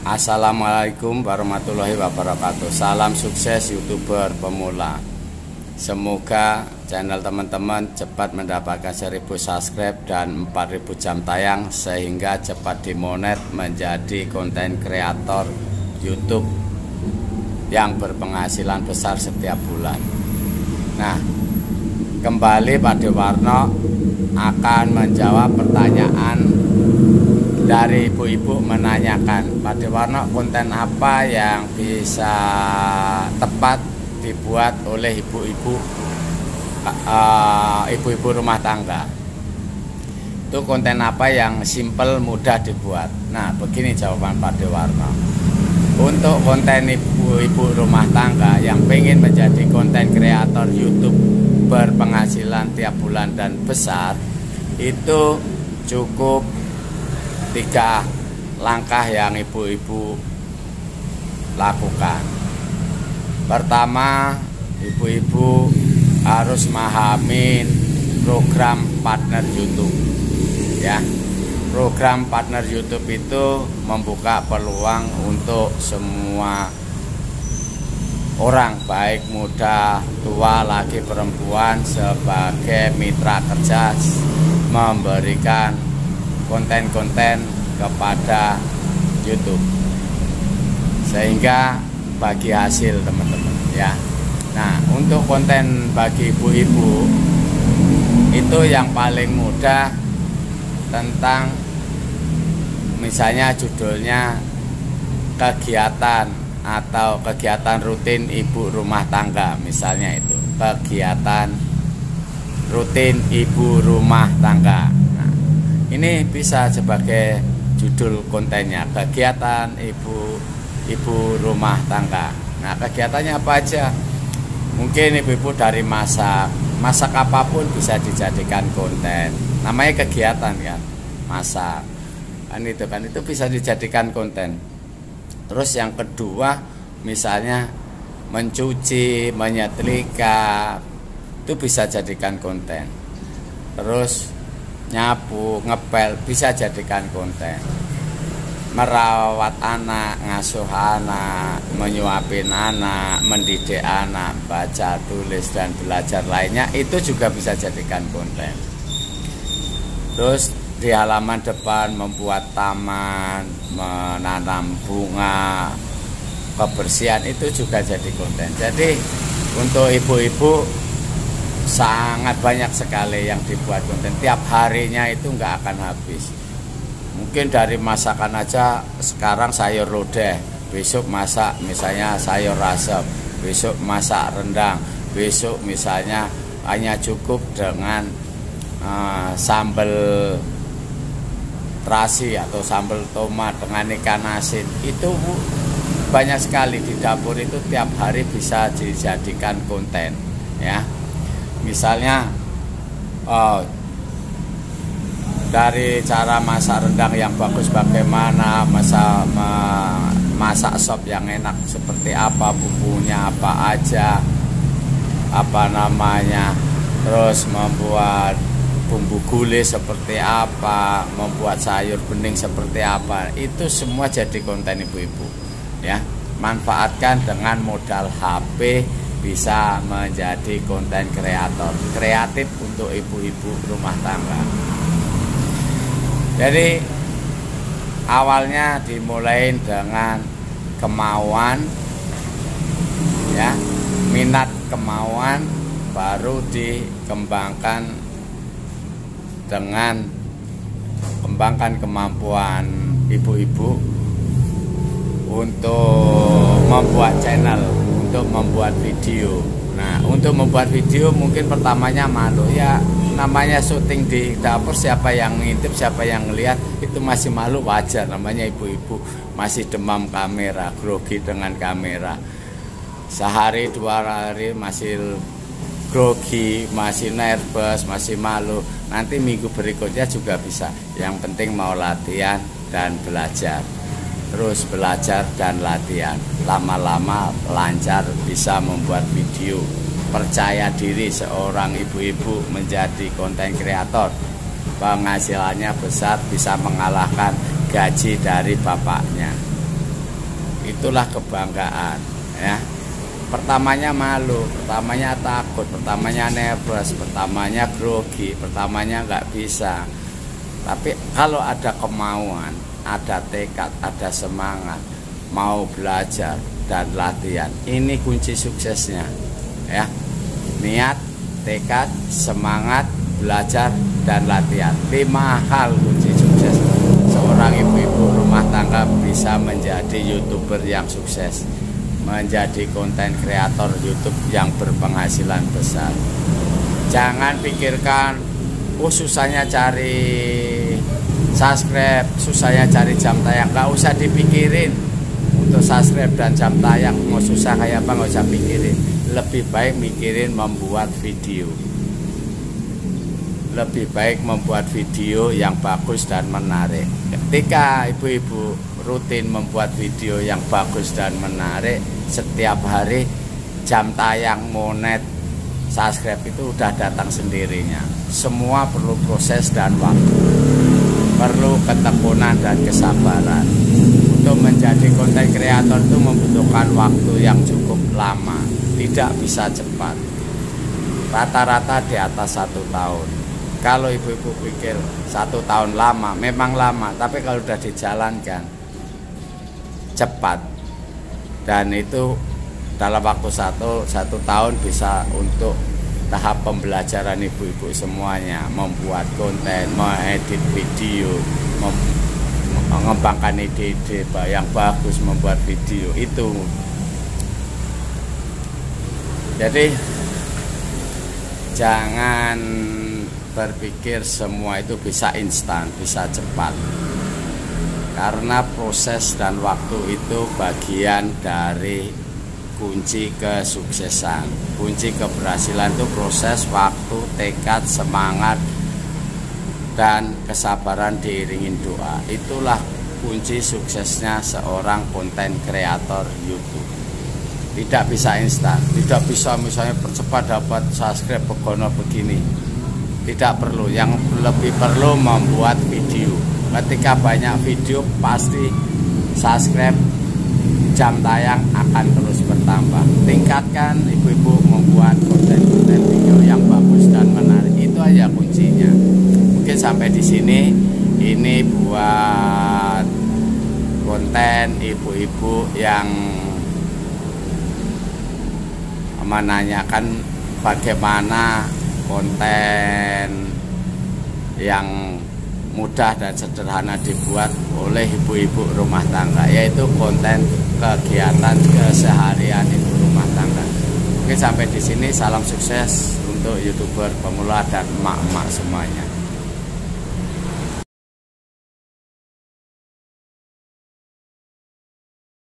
Assalamualaikum warahmatullahi wabarakatuh. Salam sukses YouTuber pemula. Semoga channel teman-teman cepat mendapatkan 1000 subscribe dan 4000 jam tayang, sehingga cepat dimonet menjadi konten kreator YouTube yang berpenghasilan besar setiap bulan. Nah, kembali Pak Dewarno akan menjawab pertanyaan dari ibu-ibu menanyakan, Pak Dewarno, konten apa yang bisa tepat dibuat oleh ibu-ibu rumah tangga? Itu konten apa yang simple, mudah dibuat? Nah, begini jawaban Pak Dewarno. Untuk konten ibu-ibu rumah tangga yang pengen menjadi konten kreator YouTube berpenghasilan tiap bulan dan besar, itu cukup 3 langkah yang ibu-ibu lakukan. Pertama, ibu-ibu harus memahami program partner YouTube. Ya, program partner YouTube itu membuka peluang untuk semua orang, baik muda, tua, laki, perempuan, sebagai mitra kerja, memberikan konten-konten kepada YouTube, sehingga bagi hasil teman-teman ya. Nah, untuk konten bagi ibu-ibu itu yang paling mudah, tentang misalnya judulnya kegiatan atau kegiatan rutin ibu rumah tangga, misalnya itu kegiatan rutin ibu rumah tangga. Ini bisa sebagai judul kontennya, kegiatan ibu rumah tangga. Nah, kegiatannya apa aja? Mungkin ibu-ibu dari masak apapun bisa dijadikan konten. Namanya kegiatan kan, masak. Itu bisa dijadikan konten. Terus yang kedua, misalnya mencuci, menyetrika, itu bisa jadikan konten. Terus nyapu, ngepel, bisa jadikan konten. Merawat anak, ngasuh anak, menyuapin anak, mendidik anak, baca, tulis, dan belajar lainnya, itu juga bisa jadikan konten. Terus di halaman depan membuat taman, menanam bunga, kebersihan, itu juga jadi konten. Jadi untuk ibu-ibu sangat banyak sekali yang dibuat konten. Tiap harinya itu nggak akan habis. Mungkin dari masakan aja, sekarang sayur lodeh, besok masak misalnya sayur asem, besok masak rendang, besok misalnya hanya cukup dengan sambal terasi atau sambal tomat dengan ikan asin. Itu banyak sekali di dapur, itu tiap hari bisa dijadikan konten ya. Misalnya dari cara masak rendang yang bagus bagaimana, masak sop yang enak seperti apa, bumbunya apa aja, terus membuat bumbu gulai seperti apa, membuat sayur bening seperti apa, itu semua jadi konten ibu-ibu ya. Manfaatkan dengan modal HP, bisa menjadi konten kreator kreatif untuk ibu-ibu rumah tangga. Jadi awalnya dimulai dengan kemauan ya, minat, kemauan, baru dikembangkan dengan kembangkan kemampuan ibu-ibu untuk membuat channel, untuk membuat video. Nah, untuk membuat video mungkin pertamanya malu ya, namanya syuting di dapur, siapa yang ngintip, siapa yang ngelihat, itu masih malu, wajar, namanya ibu-ibu masih demam kamera, grogi dengan kamera. Sehari 2 hari masih grogi, masih nervous, masih malu. Nanti minggu berikutnya juga bisa. Yang penting mau latihan dan belajar. Terus belajar dan latihan, lama-lama lancar bisa membuat video. Percaya diri seorang ibu-ibu menjadi konten kreator, penghasilannya besar, bisa mengalahkan gaji dari bapaknya. itulah kebanggaan ya. Pertamanya malu, pertamanya takut, pertamanya nervous, pertamanya grogi, pertamanya nggak bisa. Tapi kalau ada kemauan, ada tekad, ada semangat, mau belajar dan latihan, ini kunci suksesnya ya. Niat, tekad, semangat, belajar dan latihan, 5 hal kunci sukses. Seorang ibu-ibu rumah tangga bisa menjadi YouTuber yang sukses, menjadi konten kreator YouTube yang berpenghasilan besar. Jangan pikirkan, oh susahnya cari subscribe, susahnya cari jam tayang. Gak usah dipikirin untuk subscribe dan jam tayang, mau susah kayak apa gak usah pikirin. Lebih baik mikirin membuat video. Lebih baik membuat video yang bagus dan menarik. Ketika ibu-ibu rutin membuat video yang bagus dan menarik, setiap hari jam tayang, monet, subscribe itu udah datang sendirinya. Semua perlu proses dan waktu, perlu ketekunan dan kesabaran. Untuk menjadi konten kreator itu membutuhkan waktu yang cukup lama, tidak bisa cepat. Rata-rata di atas 1 tahun. Kalau ibu-ibu pikir 1 tahun lama, memang lama, tapi kalau udah dijalankan cepat. Dan itu dalam waktu satu tahun bisa untuk tahap pembelajaran ibu-ibu semuanya, membuat konten, mengedit video, mengembangkan ide-ide yang bagus, membuat video itu. Jadi jangan berpikir semua itu bisa instan, bisa cepat. Karena proses dan waktu itu bagian dari kunci kesuksesan. Kunci keberhasilan itu proses, waktu, tekad, semangat, dan kesabaran diiringin doa. Itulah kunci suksesnya seorang konten kreator YouTube. Tidak bisa instan, tidak bisa misalnya percepat dapat subscribe begono begini. Tidak perlu, yang lebih perlu membuat video. Ketika banyak video pasti subscribe, jam tayang akan terus bertambah. Tingkatkan ibu-ibu membuat konten-konten video yang bagus dan menarik. Itu aja kuncinya. Mungkin sampai di sini. Ini buat konten ibu-ibu yang menanyakan bagaimana konten yang mudah dan sederhana dibuat oleh ibu-ibu rumah tangga, yaitu konten kegiatan keseharian ibu rumah tangga. Oke, sampai di sini salam sukses untuk YouTuber pemula dan emak-emak semuanya.